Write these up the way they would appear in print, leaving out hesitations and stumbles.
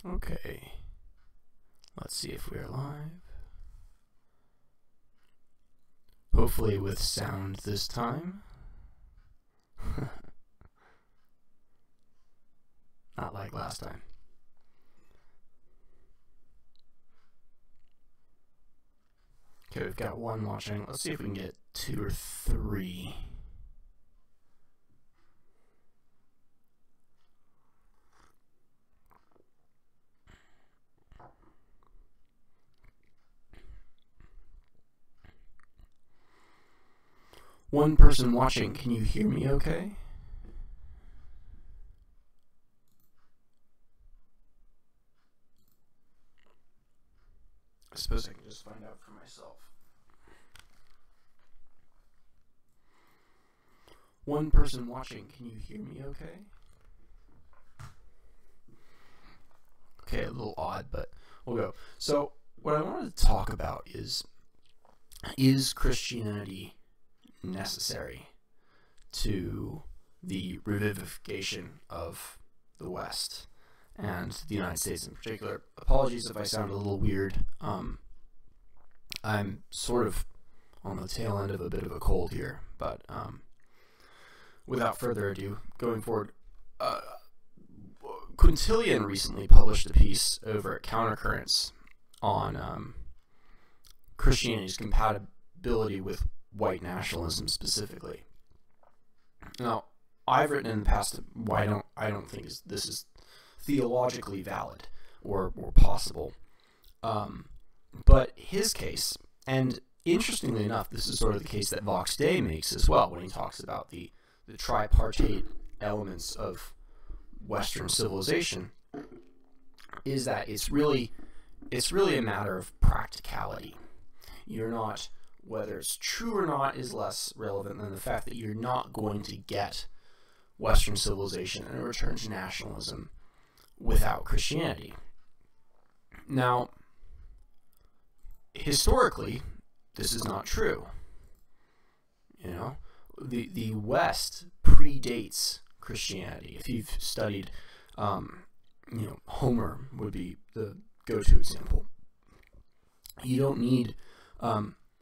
Okay, let's see if we're live. Hopefully with sound this time. Not like last time. Okay, we've got one watching. Let's see if we can get 2 or 3. One person watching, can you hear me okay? I suppose I can just find out for myself. One person watching, can you hear me okay? Okay, a little odd, but we'll go. So, what I wanted to talk about is Christianity necessary to the revivification of the West and the United States in particular? Apologies if I sound a little weird. I'm sort of on the tail end of a bit of a cold here, but without further ado, going forward, Quintilian recently published a piece over at Countercurrents on Christianity's compatibility with white nationalism specifically. Now, I've written in the past why I don't think this is theologically valid or possible. But his case, and interestingly enough, this is sort of the case that Vox Day makes as well when he talks about the tripartite elements of Western civilization, is that it's really a matter of practicality. You're not, whether it's true or not is less relevant than the fact that you're not going to get Western civilization and a return to nationalism without Christianity. Now, historically, this is not true. You know, the West predates Christianity. If you've studied, Homer would be the go-to example. You don't need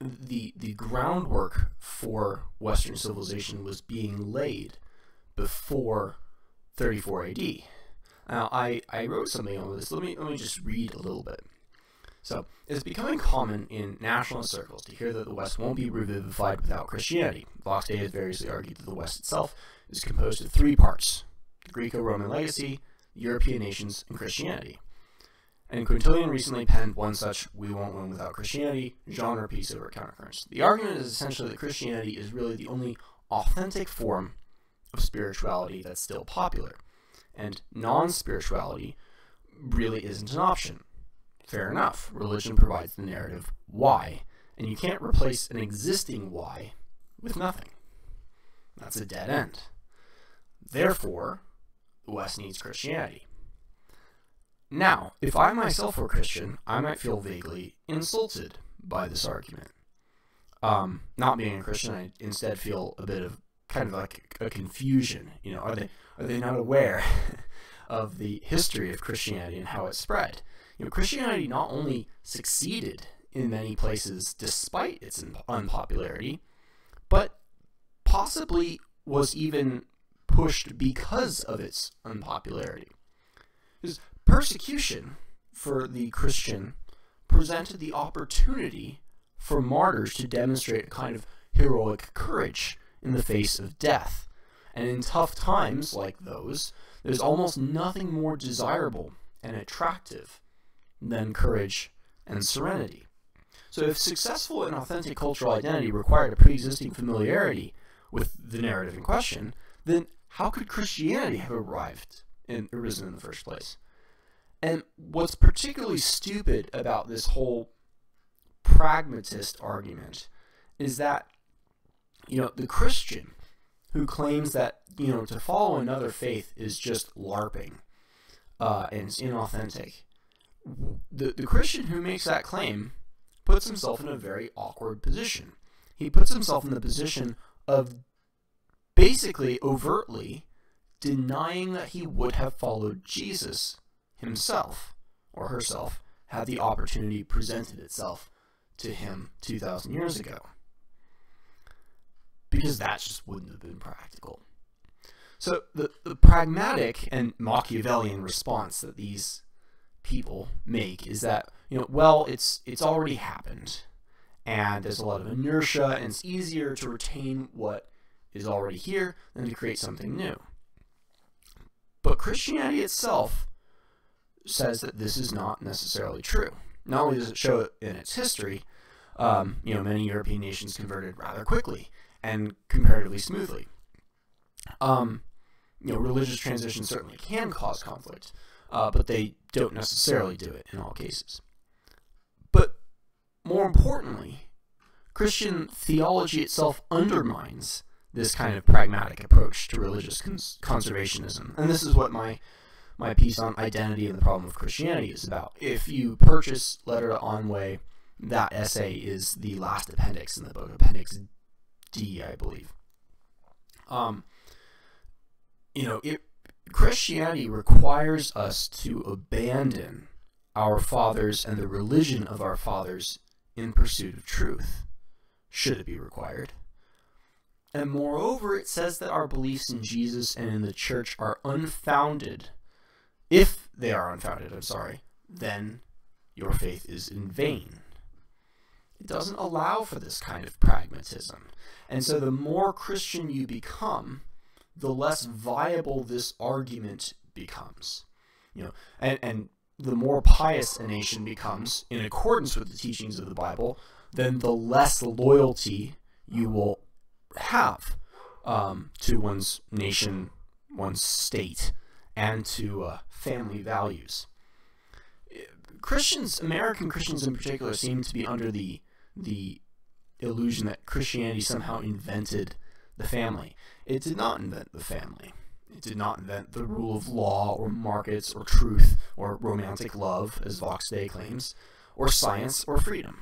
the groundwork for Western civilization was being laid before 34 AD. Now, I wrote something on this. Let me just read a little bit. So, it's becoming common in nationalist circles to hear that the West won't be revivified without Christianity. Vox Day has variously argued that the West itself is composed of 3 parts: the Greco-Roman legacy, the European nations, and Christianity. And Quintilian recently penned one such "We Won't Win Without Christianity" genre piece over at Countercurrents. The argument is essentially that Christianity is really the only authentic form of spirituality that's still popular, and non-spirituality really isn't an option. Fair enough, religion provides the narrative why, and you can't replace an existing why with nothing. That's a dead end. Therefore, the West needs Christianity. Now, if I myself were Christian, I might feel vaguely insulted by this argument. Not being a Christian, I instead feel a bit of kind of like a confusion. You know, are they not aware of the history of Christianity and how it spread? You know, Christianity not only succeeded in many places despite its unpopularity, but possibly was even pushed because of its unpopularity. Because persecution for the Christian presented the opportunity for martyrs to demonstrate a kind of heroic courage in the face of death. And in tough times like those, there's almost nothing more desirable and attractive than courage and serenity. So if successful and authentic cultural identity required a pre-existing familiarity with the narrative in question, then how could Christianity have arisen in the first place? And what's particularly stupid about this whole pragmatist argument is that, the Christian who claims that, to follow another faith is just LARPing and it's inauthentic, the Christian who makes that claim puts himself in a very awkward position. He puts himself in the position of basically overtly denying that he would have followed Jesus himself or herself had the opportunity presented itself to him 2,000 years ago. Because that just wouldn't have been practical. So the pragmatic and Machiavellian response that these people make is that, well, it's already happened, and there's a lot of inertia, and it's easier to retain what is already here than to create something new. But Christianity itself says that this is not necessarily true. Not only does it show it in its history, many European nations converted rather quickly and comparatively smoothly. Religious transitions certainly can cause conflict, but they don't necessarily do it in all cases. But more importantly, Christian theology itself undermines this kind of pragmatic approach to religious conservationism. And this is what my piece on identity and the problem of Christianity is about. If you purchase Letter to Onwe, that essay is the last appendix in the book, Appendix D, I believe. Christianity requires us to abandon our fathers and the religion of our fathers in pursuit of truth, should it be required. And moreover, it says that our beliefs in Jesus and in the church are unfounded. If they are unfounded, then your faith is in vain. It doesn't allow for this kind of pragmatism. And so the more Christian you become, the less viable this argument becomes. And the more pious a nation becomes, in accordance with the teachings of the Bible, then the less loyalty you will have to one's nation, one's state, and to family values. American Christians in particular, seem to be under the illusion that Christianity somehow invented the family. It did not invent the family. It did not invent the rule of law, or markets, or truth, or romantic love, as Vox Day claims, or science, or freedom.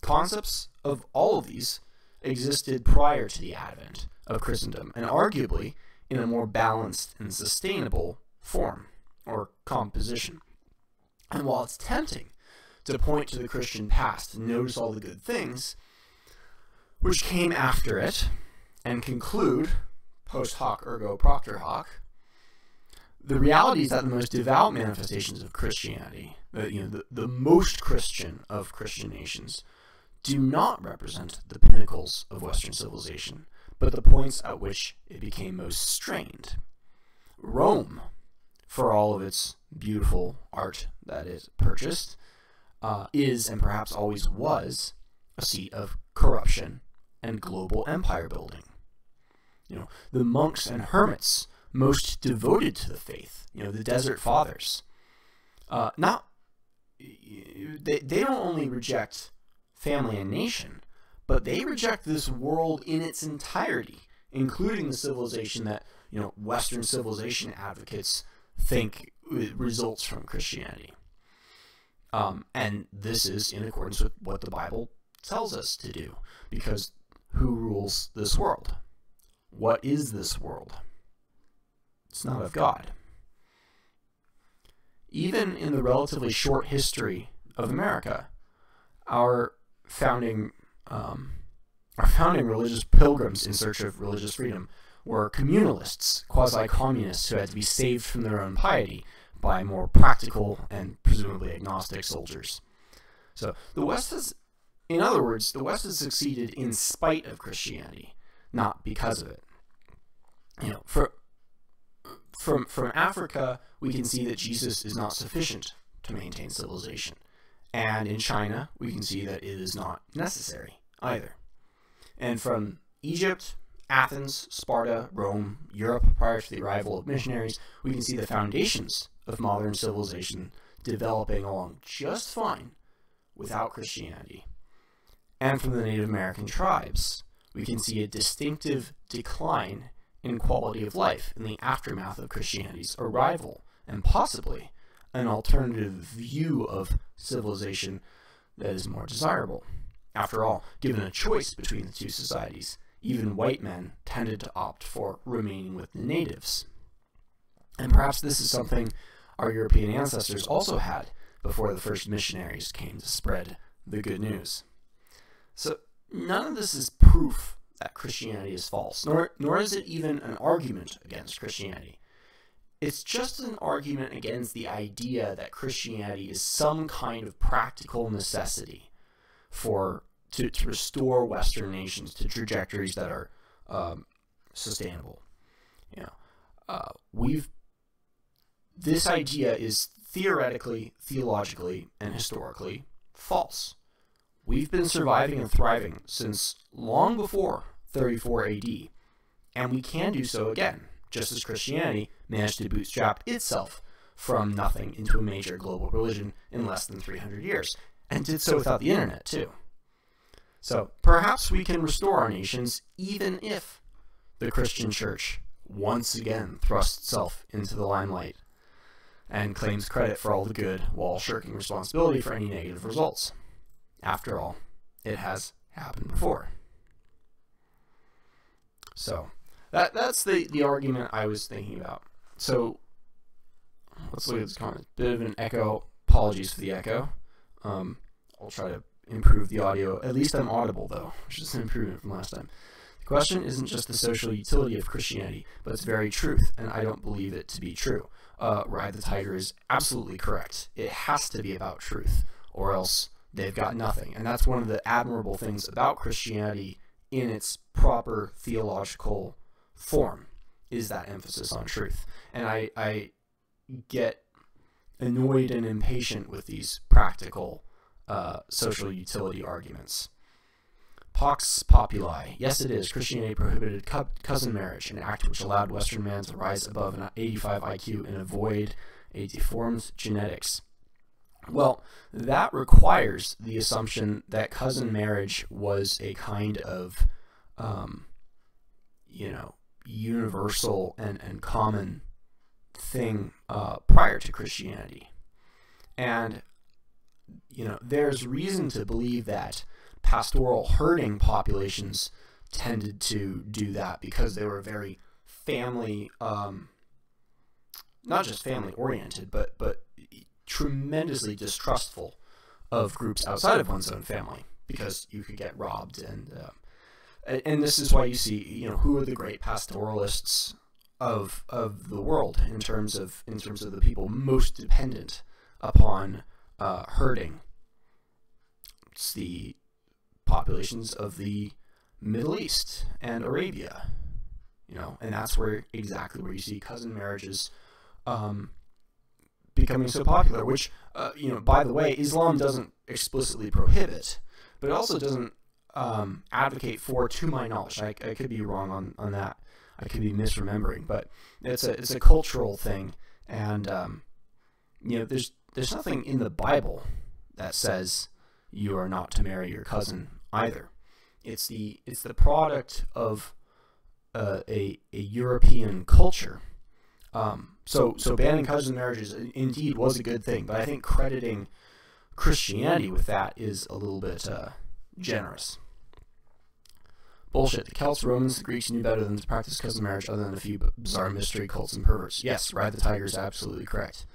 Concepts of all of these existed prior to the advent of Christendom, and arguably in a more balanced and sustainable form, or composition. And while it's tempting to point to the Christian past and notice all the good things which came after it, and conclude, post hoc ergo propter hoc, the reality is that the most devout manifestations of Christianity, the most Christian of Christian nations, do not represent the pinnacles of Western civilization, but the points at which it became most strained. Rome, for all of its beautiful art that it purchased, is, and perhaps always was, a seat of corruption and global empire building. The monks and hermits most devoted to the faith, the Desert Fathers, they don't only reject family and nation, but they reject this world in its entirety, including the civilization that, Western civilization advocates think results from Christianity. And this is in accordance with what the Bible tells us to do, because who rules this world? What is this world? It's not of God. Even in the relatively short history of America, our founding religious pilgrims in search of religious freedom were communalists, quasi-communists who had to be saved from their own piety by more practical and presumably agnostic soldiers. So the West has succeeded in spite of Christianity, not because of it. From Africa, we can see that Jesus is not sufficient to maintain civilization. And in China, we can see that it is not necessary either. And from Egypt, Athens, Sparta, Rome, Europe, prior to the arrival of missionaries, we can see the foundations of modern civilization developing along just fine without Christianity. And from the Native American tribes, we can see a distinctive decline in quality of life in the aftermath of Christianity's arrival, and possibly an alternative view of civilization that is more desirable. After all, given a choice between the two societies, even white men tended to opt for remaining with the natives. And perhaps this is something our European ancestors also had before the first missionaries came to spread the good news. So none of this is proof that Christianity is false, nor is it even an argument against Christianity. It's just an argument against the idea that Christianity is some kind of practical necessity to restore Western nations to trajectories that are sustainable. This idea is theoretically, theologically, and historically false. We've been surviving and thriving since long before 34 AD, and we can do so again, just as Christianity managed to bootstrap itself from nothing into a major global religion in less than 300 years, and did so without the internet, too. So perhaps we can restore our nations even if the Christian church once again thrusts itself into the limelight and claims credit for all the good while shirking responsibility for any negative results. After all, it has happened before. So that's the argument I was thinking about. So let's look at this comment. Bit of an echo. Apologies for the echo. I'll try to improve the audio. At least I'm audible, though, which is an improvement from last time. The question isn't just the social utility of Christianity, but its very truth, and I don't believe it to be true. Ride the Tiger is absolutely correct. It has to be about truth, or else they've got nothing. And that's one of the admirable things about Christianity in its proper theological form, is that emphasis on truth. And I get annoyed and impatient with these practical social utility arguments. Pax Populi. Yes, it is. Christianity prohibited cousin marriage, an act which allowed Western man to rise above an 85 IQ and avoid a deformed genetics. Well, that requires the assumption that cousin marriage was a kind of, universal and common thing prior to Christianity. And, there's reason to believe that pastoral herding populations tended to do that because they were very family, not just family oriented, but tremendously distrustful of groups outside of one's own family because you could get robbed, and this is why you see, who are the great pastoralists of the world in terms of the people most dependent upon herding. It's the populations of the Middle East and Arabia, and that's exactly where you see cousin marriages becoming so popular, which, by the way, Islam doesn't explicitly prohibit, but it also doesn't advocate for, to my knowledge. I could be wrong on that. I could be misremembering, but it's a cultural thing, and there's nothing in the Bible that says you are not to marry your cousin either. It's the product of a European culture. So banning cousin marriages indeed was a good thing, but I think crediting Christianity with that is a little bit generous. Bullshit. The Celts, Romans, the Greeks knew better than to practice cousin marriage other than a few bizarre mystery cults and perverts. Yes, Ride the Tiger is absolutely correct.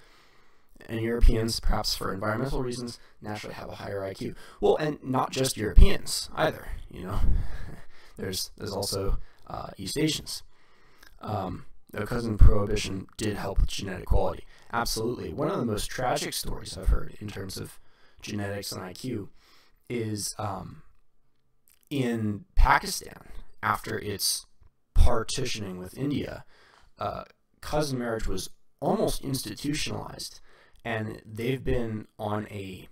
And Europeans, perhaps for environmental reasons, naturally have a higher IQ. Well, and not just Europeans either, There's also East Asians. The cousin prohibition did help with genetic quality. Absolutely. One of the most tragic stories I've heard in terms of genetics and IQ is in Pakistan, after its partitioning with India, cousin marriage was almost institutionalized, and they've been on a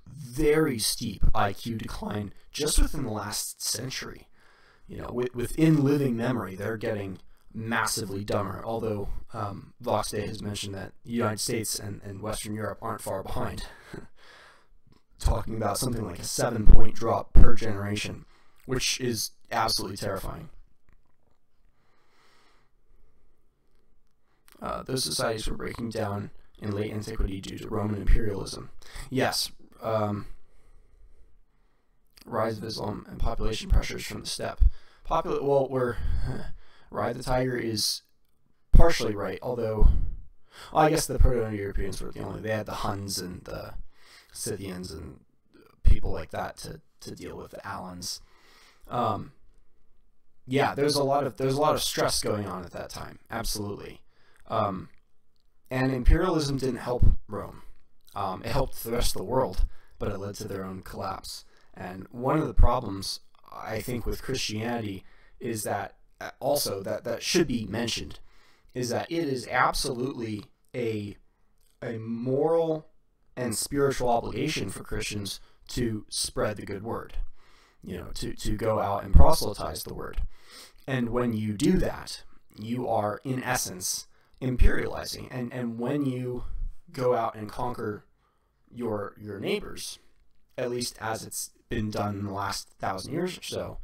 very steep IQ decline just within the last century. Within living memory, they're getting massively dumber, although Vox Day has mentioned that the United States and Western Europe aren't far behind, talking about something like a 7-point drop per generation, which is absolutely terrifying. Those societies were breaking down in late antiquity due to Roman imperialism. Yes, rise of Islam and population pressures from the steppe. Ride the Tiger is partially right, although well, I guess the Proto-Europeans were the only. They had the Huns and the Scythians and people like that to deal with, the Alans. Yeah, there's a lot of stress going on at that time. Absolutely. And imperialism didn't help Rome. It helped the rest of the world, but it led to their own collapse. And one of the problems, I think, with Christianity is that also that should be mentioned is that it is absolutely a moral and spiritual obligation for Christians to spread the good word, to go out and proselytize the word. And when you do that, you are in essence imperializing. And when you go out and conquer your neighbors, at least as it's been done in the last 1,000 years or so,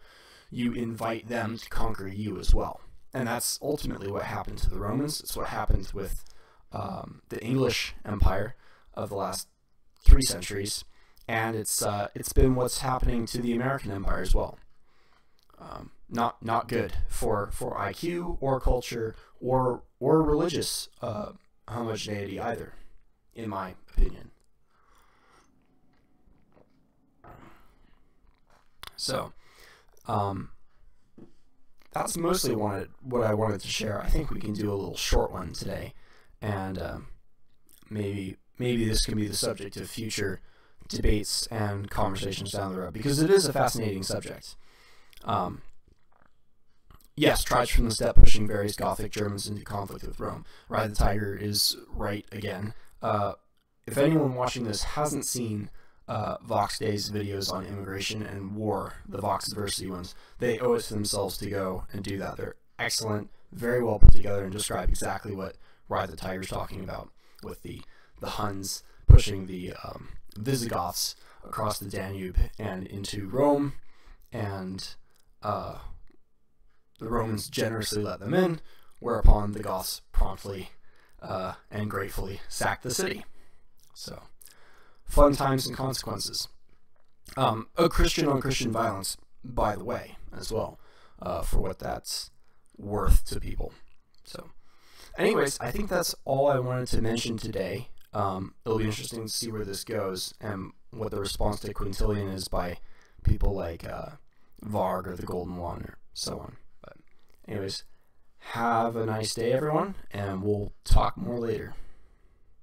you invite them to conquer you as well. And that's ultimately what happened to the Romans. It's what happened with the English Empire of the last 3 centuries, and it's been what's happening to the American Empire as well. Not good for IQ or culture or religious homogeneity either, in my opinion. So, that's mostly what I wanted to share. I think we can do a little short one today, and maybe this can be the subject of future debates and conversations down the road, because it is a fascinating subject. Yes, tribes from the steppe pushing various Gothic Germans into conflict with Rome. Ride the Tiger is right again. If anyone watching this hasn't seen Vox Day's videos on immigration and war, the Vox Diversity ones, they owe it to themselves to go and do that. They're excellent, very well put together, and describe exactly what Ride the Tiger's talking about, with the Huns pushing the Visigoths across the Danube and into Rome, and the Romans generously let them in, whereupon the Goths promptly and gratefully sacked the city. So, fun times and consequences. A Christian on Christian violence, by the way, as well, for what that's worth to people. So, anyways, I think that's all I wanted to mention today. It'll be interesting to see where this goes and what the response to Quintilian is by people like Varg or the Golden One or so on. But anyways, have a nice day, everyone, and we'll talk more later.